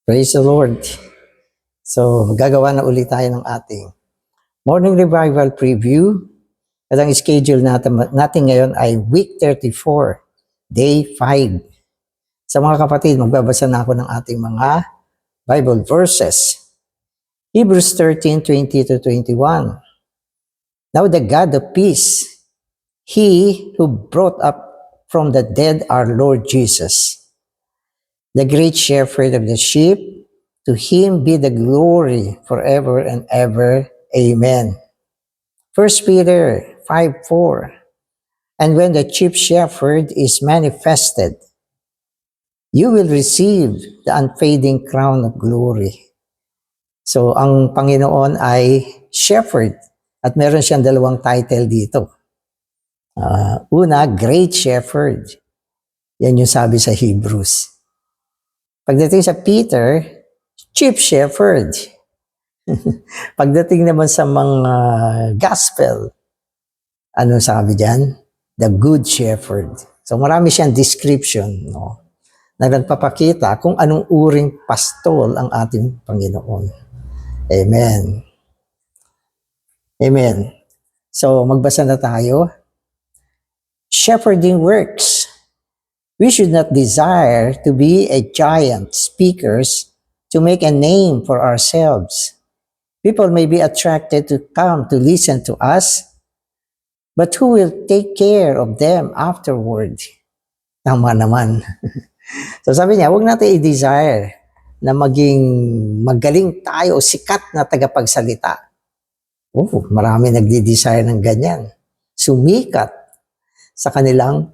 Praise the Lord. So, gagawa na ulit tayo ng ating Morning Revival Preview. At ang schedule natin ngayon ay Week 34, Day 5. Sa mga kapatid, magbabasa na ako ng ating mga Bible verses. Hebrews 13:20-21. Now the God of peace, He who brought up from the dead our Lord Jesus, the great shepherd of the sheep, to Him be the glory forever and ever. Amen. 1 Peter 5:4. And when the chief shepherd is manifested, you will receive the unfading crown of glory. So, ang Panginoon ay shepherd at meron siyang dalawang title dito. Una, great shepherd. Yan yung sabi sa Hebrews. Pagdating sa Peter, chief shepherd. Pagdating naman sa mga gospel, ano sabi dyan? The good shepherd. So marami siyang description, no? Na nagpapakita kung anong uring pastol ang ating Panginoon. Amen. Amen. So magbasa na tayo. Shepherding works. We should not desire to be a giant speakers to make a name for ourselves. People may be attracted to come to listen to us, but who will take care of them afterward? Tama naman. So sabi niya, huwag natin i-desire na maging magaling tayo o sikat na tagapagsalita. Oh, marami nagdi-desire ng ganyan. Sumikat sa kanilang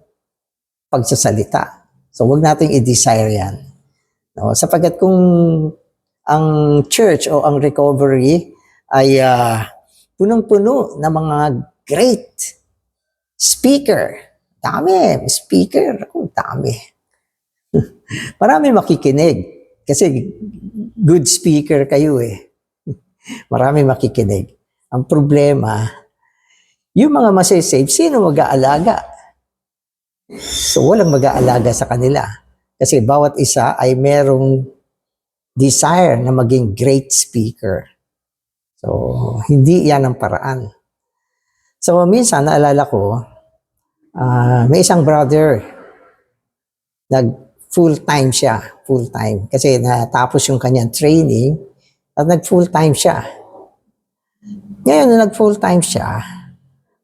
pagsasalita. So huwag natin i-desire yan. No? Sapagkat kung ang church o ang recovery ay punong-puno na mga great speaker. Dami, speaker. Oh, dami. Marami makikinig. Kasi good speaker kayo eh. Marami makikinig. Ang problema, yung mga masasave, sino mag-aalaga? So walang mag-aalaga sa kanila. Kasi bawat isa ay merong desire na maging great speaker. So, hindi yan ang paraan. So, minsan, naalala ko, may isang brother, nag-full-time siya, full-time. Kasi natapos yung kanyang training, at nag-full-time siya. Ngayon, nung nag-full-time siya,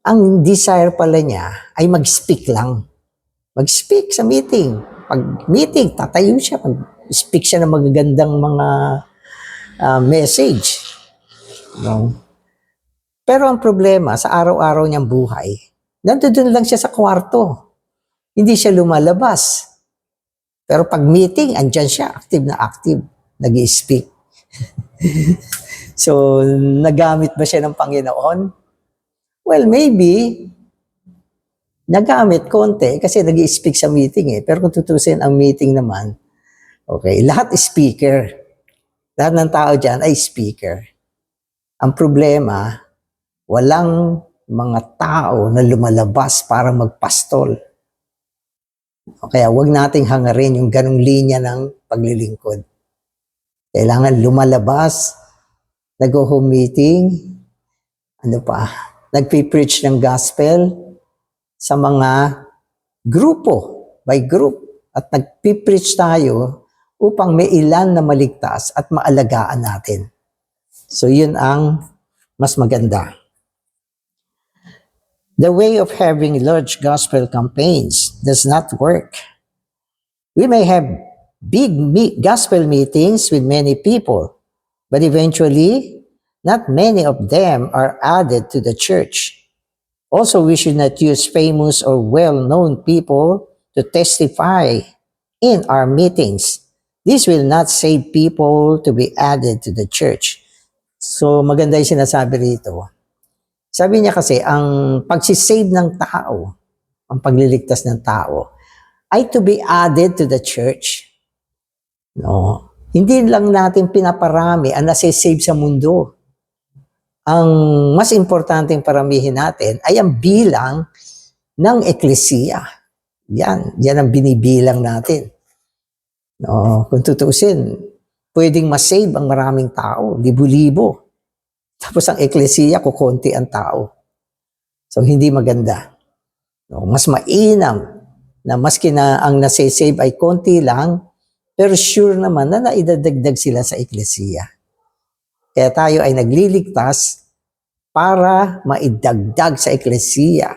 ang desire pala niya ay mag-speak lang. Mag-speak sa meeting. Pag meeting, tatayo siya, speak siya ng magagandang mga message. No? Pero ang problema, sa araw-araw niyang buhay, nandoon lang siya sa kwarto. Hindi siya lumalabas. Pero pag meeting, andyan siya, active na active, nag-i-speak. So, nagamit ba siya ng Panginoon? Well, maybe, nagamit konti kasi nag-i-speak sa meeting eh. Pero kung tutusin ang meeting naman, okay, lahat speaker. Lahat ng tao dyan ay speaker. Ang problema, walang mga tao na lumalabas para magpastol. Kaya wag nating hangarin yung ganong linya ng paglilingkod. Kailangan lumalabas, nag-home meeting, nagpipreach ng gospel sa mga grupo, by group. At nagpipreach tayo upang may ilan na maligtas at maalagaan natin. So yun ang mas maganda. The way of having large gospel campaigns does not work. We may have big gospel meetings with many people, but eventually, not many of them are added to the church. Also, we should not use famous or well-known people to testify in our meetings. This will not save people to be added to the church. So, maganda yung sinasabi rito. Sabi niya kasi, ang pagsisave ng tao, ang pagliligtas ng tao, ay to be added to the church. No? Hindi lang natin pinaparami ang nasisave sa mundo. Ang mas importanteng paramihin natin ay ang bilang ng eklesiya. Yan ang binibilang natin. No, kung tutuusin, pwedeng masave ang maraming tao, libo-libo. Tapos ang eklesiya, kukonti ang tao. So, hindi maganda. No, mas mainam na maski na ang nasasave ay konti lang, pero sure naman na naidadagdag sila sa eklesiya. Kaya tayo ay nagliligtas para maidagdag sa eklesiya.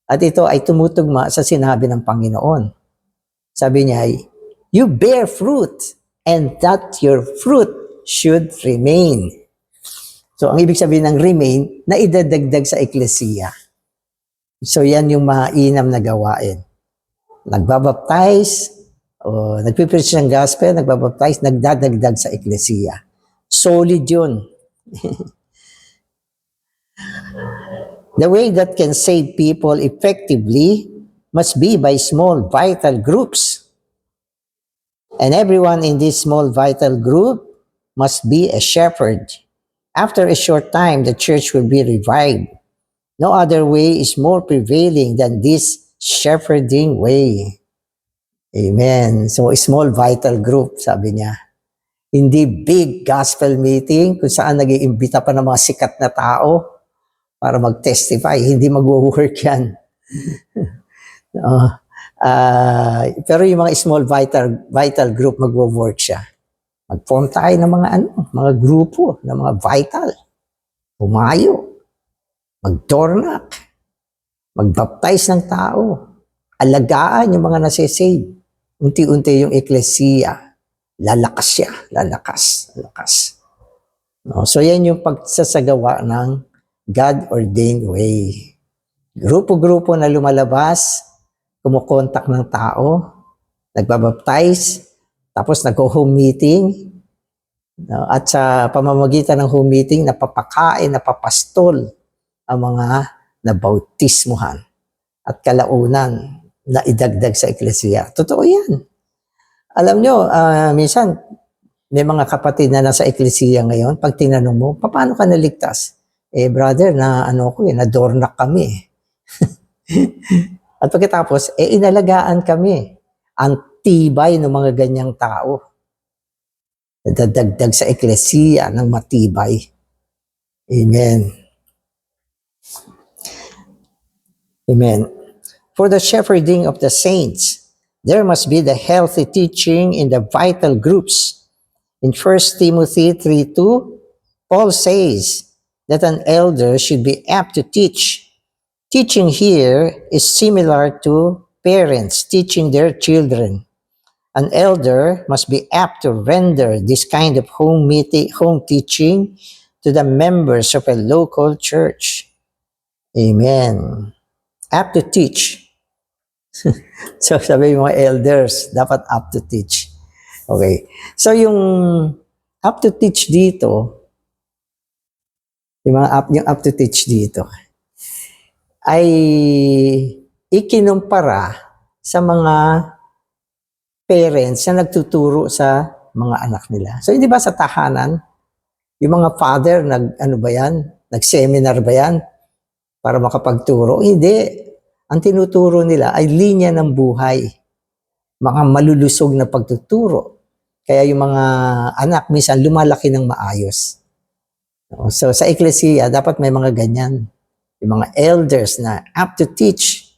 At ito ay tumutugma sa sinabi ng Panginoon. Sabi niya ay, you bear fruit and that your fruit should remain. So, ang ibig sabihin ng remain, na idadagdag sa eklesiya. So, yan yung mainam na gawain. Nagbabaptize, o nagpipreach ng gospel, nagbabaptize, nagdadagdag sa eklesiya. Solid yun. The way that can save people effectively must be by small vital groups. And everyone in this small vital group must be a shepherd. After a short time, the church will be revived. No other way is more prevailing than this shepherding way. Amen. So, a small vital group, sabi niya. Hindi big gospel meeting kung saan nag-iimbita pa ng mga sikat na tao para mag-testify. Hindi mag-work yan. Pero yung mga small vital group, mag-work siya. Mag-form tayo ng mga grupo, ng mga vital. Pumayo. Mag-doorknock. Mag-baptize ng tao. Alagaan yung mga nasisave. Unti-unti yung eklesiya. Lalakas siya. Lalakas. No? So yan yung pagsasagawa ng God-ordained way. Grupo-grupo na lumalabas, kumukontak ng tao, nagbabaptize, tapos nag-home meeting, no? At sa pamamagitan ng home meeting, napapakain, napapastol ang mga nabautismuhan at kalaunan na idagdag sa eklesiya. Totoo yan. Alam nyo, minsan, may mga kapatid na nasa eklesiya ngayon, pag tinanong mo, paano ka naligtas? Brother, na-doorknock kami. At pagkatapos, inalagaan kami. Ang tibay ng mga ganyang tao. Nadadagdag sa eklesiya ng matibay. Amen. Amen. For the shepherding of the saints, there must be the healthy teaching in the vital groups. In 1 Timothy 3:2, Paul says that an elder should be apt to teach. Teaching here is similar to parents teaching their children. An elder must be apt to render this kind of home teaching to the members of a local church. Amen. Apt to teach. So sabi yung mga elders, dapat apt to teach. Okay. So yung apt to teach dito, yung apt to teach dito, ay ikinumpara sa mga parents na nagtuturo sa mga anak nila. So, hindi ba sa tahanan, yung mga father, nag-seminar ba yan para makapagturo? Hindi. Ang tinuturo nila ay linya ng buhay. Mga malulusog na pagtuturo. Kaya yung mga anak, minsan lumalaki ng maayos. So, sa eklesiya, dapat may mga ganyan. Yung mga elders na apt to teach,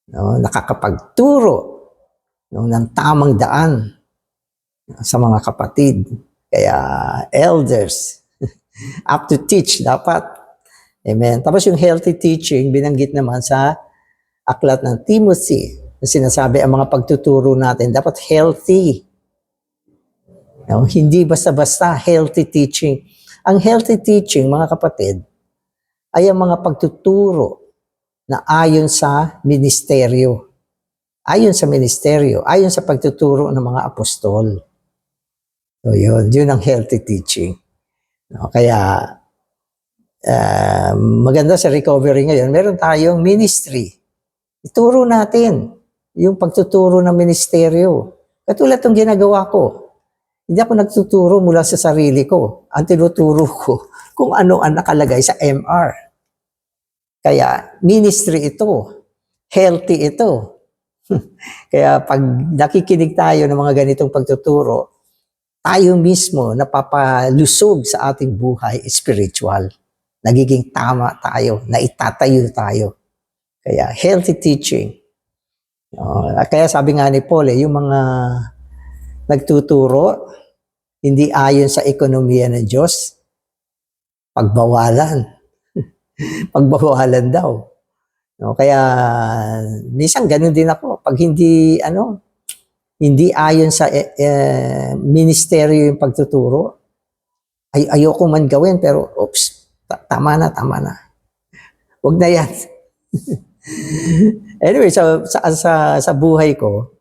nakakapagturo ng tamang daan sa mga kapatid. Kaya elders, apt to teach dapat. Amen. Tapos yung healthy teaching, binanggit naman sa aklat ng Timothy. Sinasabi ang mga pagtuturo natin, dapat healthy. Hindi basta-basta healthy teaching. Ang healthy teaching, mga kapatid, ay ang mga pagtuturo na ayon sa ministeryo. Ayon sa pagtuturo ng mga apostol. So yun ang healthy teaching. Kaya maganda sa recovery ngayon, meron tayong ministry. Ituro natin yung pagtuturo ng ministeryo. Katulad ng ginagawa ko. Hindi ako nagtuturo mula sa sarili ko. Ang tinuturo ko kung ano ang nakalagay sa MR. Kaya ministry ito. Healthy ito. Kaya pag nakikinig tayo ng mga ganitong pagtuturo, tayo mismo napapalusog sa ating buhay spiritual. Nagiging tama tayo, naitatayo tayo. Kaya healthy teaching. Kaya sabi nga ni Paul, yung mga nagtuturo, hindi ayon sa ekonomiya ng Diyos, pagbawalan. Pagbawalan daw. Kaya minsan ganun din ako. Pag hindi ayon sa ministeryo yung pagtuturo, ayoko man gawin, pero oops, tama na. Huwag na yan. Anyway, sa buhay ko,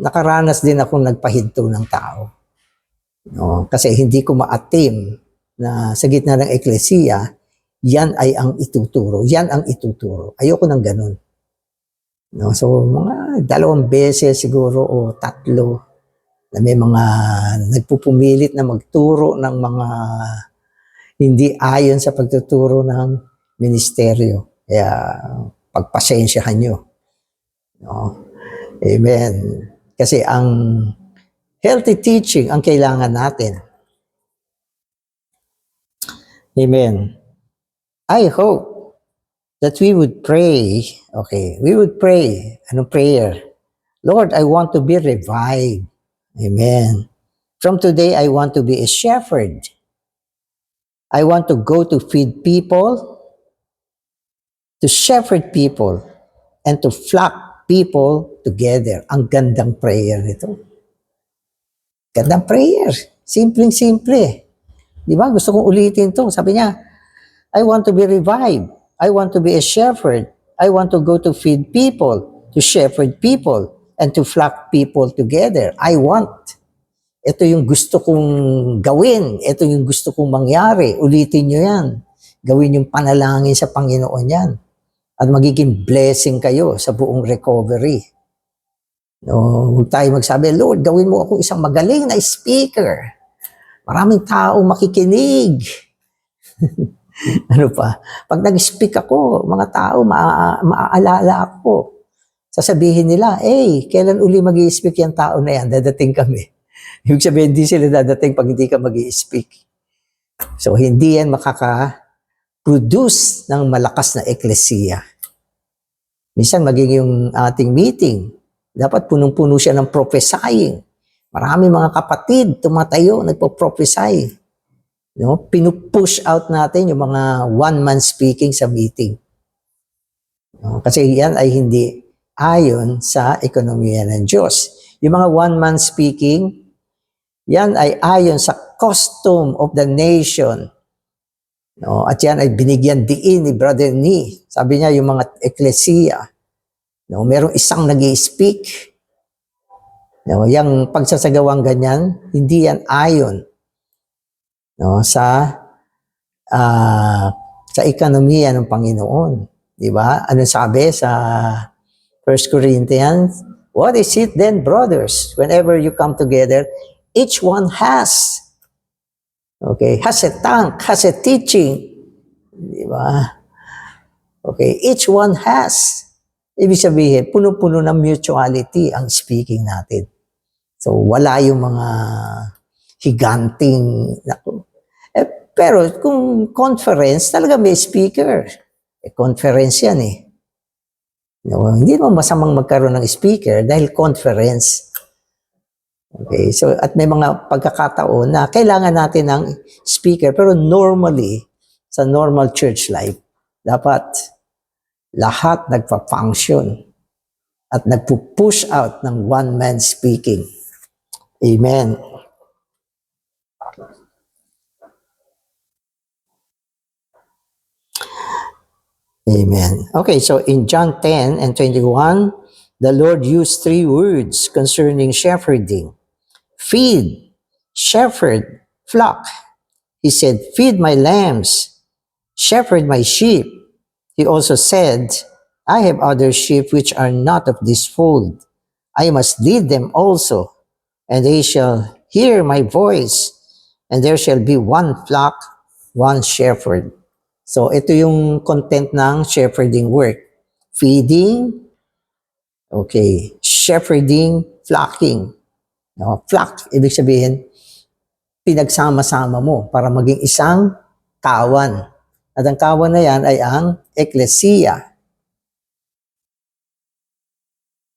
nakaranas din akong nagpahinto ng tao. Kasi hindi ko ma-attain na sa gitna ng eklesiya, yan ay ang ituturo. Yan ang ituturo. Ayoko ng ganun. So, mga 2 beses siguro o 3 na may mga nagpupumilit na magturo ng mga hindi ayon sa pagtuturo ng ministeryo. Kaya, pagpasensyahan nyo. Amen. Kasi ang healthy teaching ang kailangan natin. Amen. I hope that we would pray. Okay, we would pray. Anong prayer? Lord, I want to be revived. Amen. From today, I want to be a shepherd. I want to go to feed people, to shepherd people, and to flock people together. Ang gandang prayer nito. Gandang prayer. Simpleng-simple. Di ba? Gusto kong ulitin to. Sabi niya, I want to be revived. I want to be a shepherd. I want to go to feed people, to shepherd people, and to flock people together. I want. Ito yung gusto kong gawin. Ito yung gusto kong mangyari. Ulitin nyo yan. Gawin yung panalangin sa Panginoon yan. At magiging blessing kayo sa buong recovery. Huwag tayo magsabi, Lord, gawin mo ako isang magaling na speaker. Maraming taong makikinig. Ano pa? Pag nag-speak ako, mga tao, maaalala ako. Sasabihin nila, kailan uli mag-i-speak yung tao na yan? Dadating kami. Ibig sabihin, hindi sila dadating pag hindi ka mag-i-speak. So, hindi yan makaka-produce ng malakas na eklesiya. Minsan, maging yung ating meeting, dapat punong-puno siya ng prophesying. Marami mga kapatid, tumatayo, nagpo-prophesy. Pinupush out natin yung mga one-man speaking sa meeting. Kasi yan ay hindi ayon sa ekonomiya ng Diyos. Yung mga one-man speaking, yan ay ayon sa custom of the nation. At yan ay binigyan diin ni Brother Ni. Sabi niya, yung mga eklesiya, merong isang nag-i-speak. Yung pagsasagawang ganyan, hindi yan ayon sa ekonomiya ng Panginoon. Di ba? Ano sabi sa 1 Corinthians? What is it then, brothers? Whenever you come together, each one has a tongue, has a teaching. Di ba? Okay, each one has. Ibig sabihin, puno-puno ng mutuality ang speaking natin. So, wala yung mga higanting. Pero kung conference, talaga may speaker. Conference yan eh. Hindi naman masamang magkaroon ng speaker dahil conference. Okay, so at may mga pagkakataon na kailangan natin ng speaker, pero normally, sa normal church life, dapat lahat nagpa-function at nagpo-push out ng one-man speaking. Amen. Amen. Okay, so in John 10 and 21, the Lord used 3 words concerning shepherding. Feed, shepherd, flock. He said, feed my lambs, shepherd my sheep. He also said, I have other sheep which are not of this fold. I must lead them also, and they shall hear my voice, and there shall be one flock, one shepherd. So, ito yung content ng shepherding work. Feeding, shepherding, flocking. Flock, ibig sabihin, pinagsama-sama mo para maging isang kawan. At ang kawan na yan ay ang eklesiya.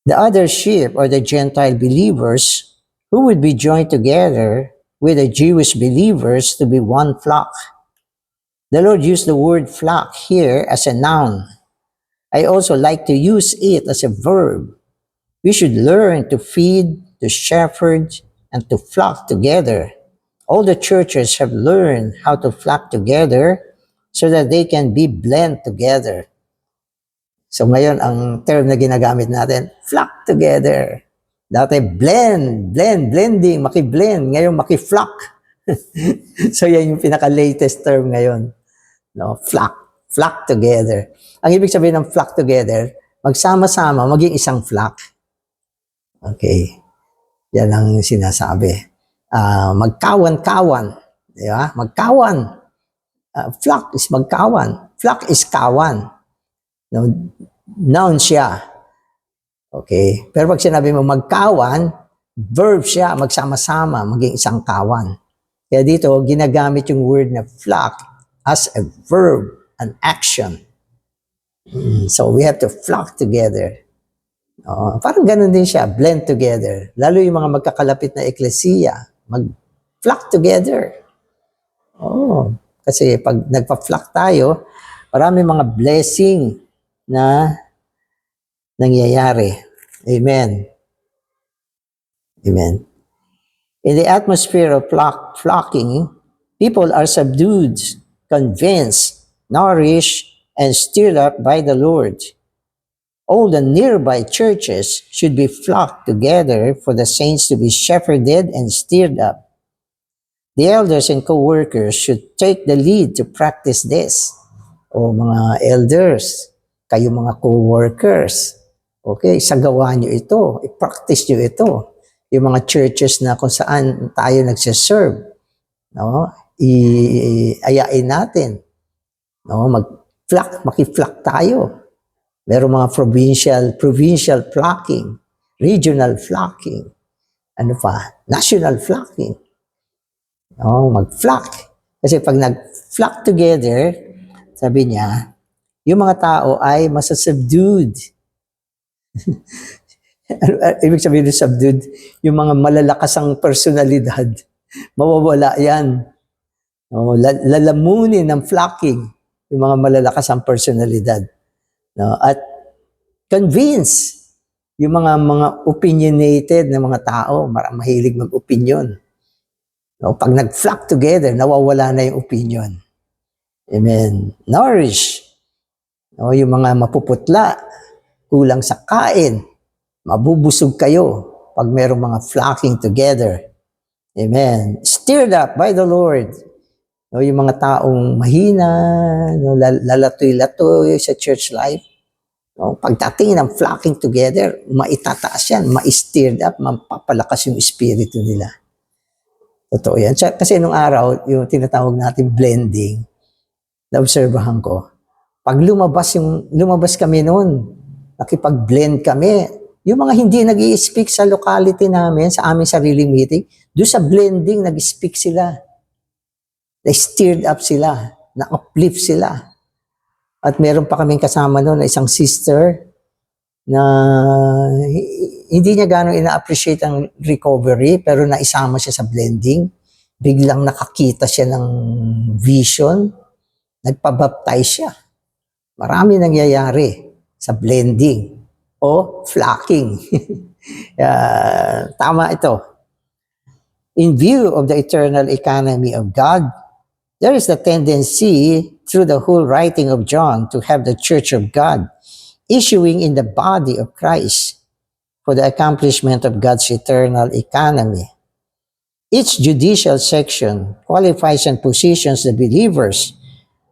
The other sheep or the Gentile believers who would be joined together with the Jewish believers to be one flock. The Lord used the word flock here as a noun. I also like to use it as a verb. We should learn to feed, to shepherd, and to flock together. All the churches have learned how to flock together so that they can be blend together. So ngayon, ang term na ginagamit natin, flock together. Dati blending, maki-blend. Ngayon, maki-flock. So yan yung pinaka-latest term ngayon. No, flock together. Ang ibig sabihin ng flock together, magsama-sama, maging isang flock. Okay. Yan ang sinasabi. Magkawan-kawan. Di ba? Magkawan. Flock is magkawan. Flock is kawan. No, noun siya. Okay. Pero pag sinabi mo magkawan, verb siya, magsama-sama, maging isang kawan. Kaya dito, ginagamit yung word na flock as a verb, an action. So we have to flock together. Parang ganun din siya, blend together. Lalo yung mga magkakalapit na eklesiya, mag-flock together. Kasi pag nagpa-flock tayo, marami mga blessing na nangyayari. Amen. Amen. In the atmosphere of flocking, people are subdued, convinced, nourished, and stirred up by the Lord. All the nearby churches should be flocked together for the saints to be shepherded and stirred up. The elders and co-workers should take the lead to practice this. O mga elders, kayo mga co-workers, okay, sagawa nyo ito, i-practice nyo ito. Yung mga churches na kung saan tayo nagsiserve, no? Iayain natin. No? Maki-flock tayo. Meron mga provincial flocking, regional flocking, national flocking. No? Mag-flock. Kasi pag nag-flock together, sabi niya, yung mga tao ay masasubdued. Ibig sabihin ng subdued, yung mga malalakasang personalidad, mawawala yan. Lalamunin ng flocking, yung mga malalakasang personalidad. No? At convince, yung mga opinionated na mga tao, mahilig mag-opinion. No? Pag nag-flock together, nawawala na yung opinion. Amen. Nourish, no? Yung mga mapuputla, kulang sa kain, mabubusog kayo pag merong mga flocking together. Amen. Stirred up by the Lord. No, yung mga taong mahina, no, lalatoy-latoy sa church life. No, pagdating ng flocking together, maitataas yan, ma-stirred up, mapapalakas yung espiritu nila. Totoo yan. Kasi nung araw, yung tinatawag natin blending, naobserbahan ko, pag lumabas kami noon, nakipag-blend kami, yung mga hindi nag-i-speak sa locality namin, sa aming sariling meeting, doon sa blending, nag-speak sila. Na-stirred up sila, na-uplift sila. At meron pa kaming kasama noon na isang sister na hindi niya gano'ng ina-appreciate ang recovery, pero naisama siya sa blending. Biglang nakakita siya ng vision, nagpabaptize siya. Marami nangyayari sa blending o flocking. Tama ito. In view of the eternal economy of God, there is the tendency through the whole writing of John to have the Church of God issuing in the body of Christ for the accomplishment of God's eternal economy. Each judicial section qualifies and positions the believers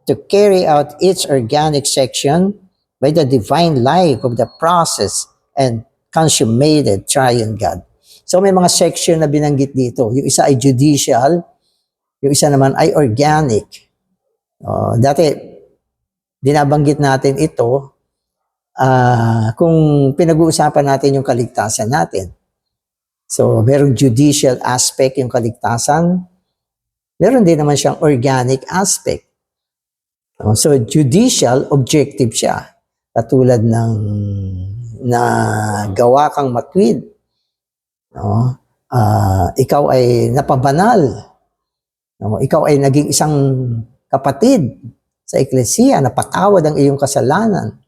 to carry out its organic section by the divine life of the process and consummated triune God. So may mga section na binanggit dito. Yung isa ay judicial, yung isa naman ay organic. Dati, binabanggit natin ito kung pinag-uusapan natin yung kaligtasan natin. So, merong judicial aspect yung kaligtasan, meron din naman siyang organic aspect. So judicial, objective siya. Katulad ng na gawa kang matwid. No? Ikaw ay napabanal. No? Ikaw ay naging isang kapatid sa eklesiya, napatawad ang iyong kasalanan.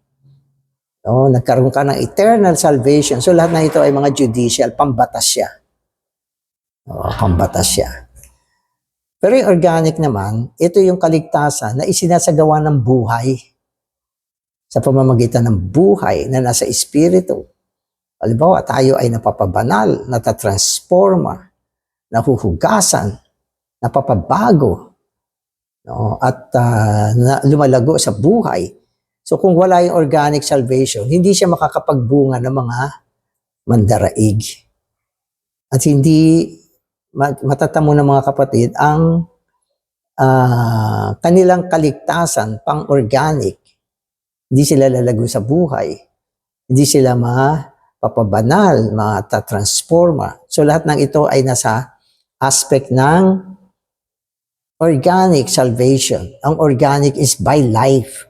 No? Nagkaroon ka ng eternal salvation. So lahat ng ito ay mga judicial, pambatas siya. Pambatas siya. Pero yung organic naman, ito yung kaligtasan na isinasagawa ng buhay sa pamamagitan ng buhay na nasa espiritu. Halimbawa, tayo ay napapabanal, natatransforma, nahuhugasan, napapabago, no? At lumalago sa buhay. So kung wala yung organic salvation, hindi siya makakapagbunga ng mga mandaraig. At hindi matatamo ng mga kapatid ang kanilang kaligtasan pang-organic. Hindi sila lalago sa buhay. Hindi sila mapapabanal, matatransforma. So lahat ng ito ay nasa aspect ng organic salvation. Ang organic is by life.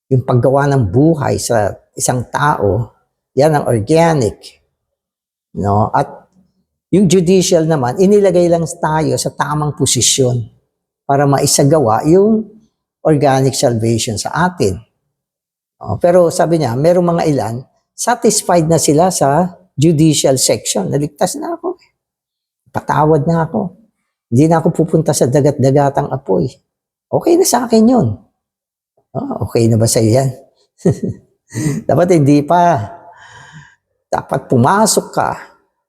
Yung paggawa ng buhay sa isang tao, yan ang organic. No? At yung judicial naman, inilagay lang tayo sa tamang posisyon para maisagawa yung organic salvation sa atin. Pero sabi niya, merong mga ilan, satisfied na sila sa judicial section. Naligtas na ako. Patawad na ako. Hindi na ako pupunta sa dagat-dagatang apoy. Okay na sa akin yun. Okay na ba sa iyo yan? Dapat hindi pa. Dapat pumasok ka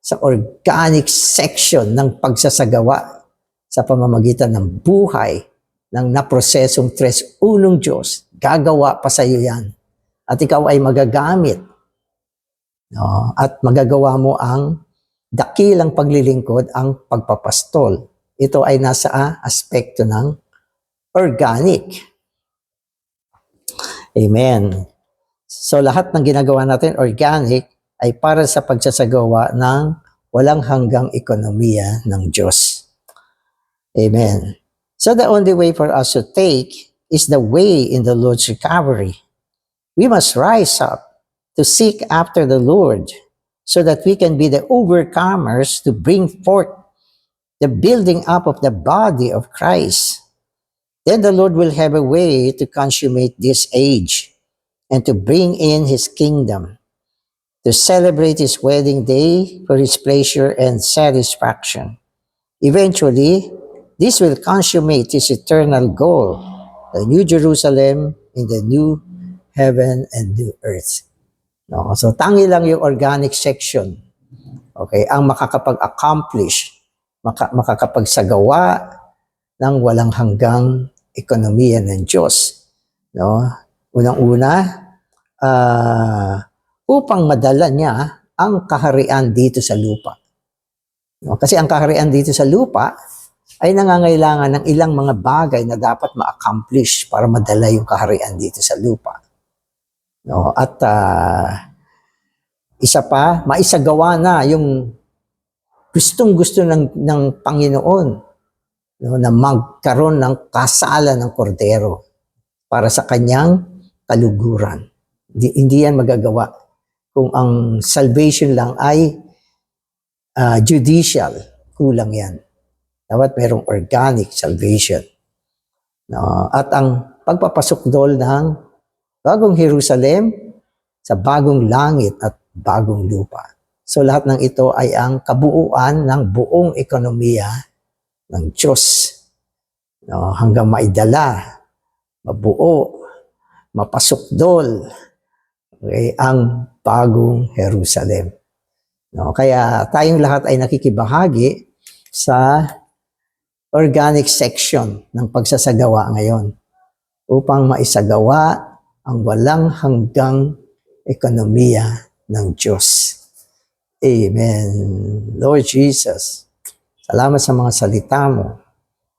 sa organic section ng pagsasagawa sa pamamagitan ng buhay ng naprosesong tres unong Diyos. Gagawa pa sa iyo yan. At ikaw ay magagamit. No? At magagawa mo ang dakilang paglilingkod, ang pagpapastol. Ito ay nasa aspekto ng organic. Amen. So lahat ng ginagawa natin organic ay para sa pagsasagawa ng walang hanggang ekonomiya ng Diyos. Amen. So the only way for us to take is the way in the Lord's recovery. We must rise up to seek after the Lord so that we can be the overcomers to bring forth the building up of the body of Christ. Then the Lord will have a way to consummate this age and to bring in His kingdom, to celebrate His wedding day for His pleasure and satisfaction. Eventually, this will consummate His eternal goal, the New Jerusalem in the new heaven and new earth. No? So, tangi lang yung organic section, okay, ang makakapag-accomplish, makakapagsagawa ng walang hanggang ekonomiya ng Diyos. No? Unang-una, upang madala niya ang kaharian dito sa lupa. No? Kasi ang kaharian dito sa lupa ay nangangailangan ng ilang mga bagay na dapat ma-accomplish para madala yung kaharian dito sa lupa. No? At isa pa, maisagawa na yung gustong-gusto ng Panginoon, no, na magkaroon ng kasalan ng kordero para sa kanyang kaluguran. Hindi yan magagawa kung ang salvation lang ay judicial. Kulang yan. Dapat merong organic salvation. No? At ang pagpapasukdol ng bagong Jerusalem sa bagong langit at bagong lupa. So lahat ng ito ay ang kabuuan ng buong ekonomiya ng Diyos. No, hanggang maidala, mabuo, mapasukdol, okay, ang bagong Jerusalem. No, kaya tayong lahat ay nakikibahagi sa organic section ng pagsasagawa ngayon upang maisagawa ang walang hanggang ekonomiya ng Diyos. Amen. Lord Jesus, salamat sa mga salita mo.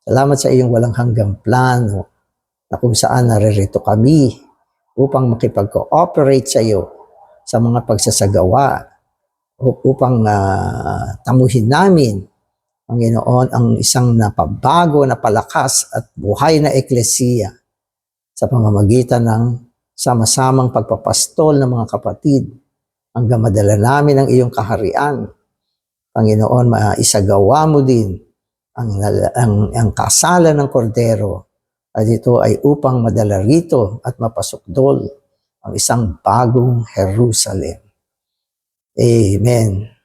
Salamat sa iyong walang hanggang plano na kung saan naririto kami upang makipag-cooperate sa iyo sa mga pagsasagawa upang tamuhin namin Panginoon, ang isang napabago, napalakas at buhay na eklesiya sa pamamagitan ng sama-samang pagpapastol ng mga kapatid hanggang madala namin ang iyong kaharian. Panginoon, maisagawa mo din ang kasalan ng kordero at ito ay upang madala rito at mapasukdol ang isang bagong Jerusalem. Amen.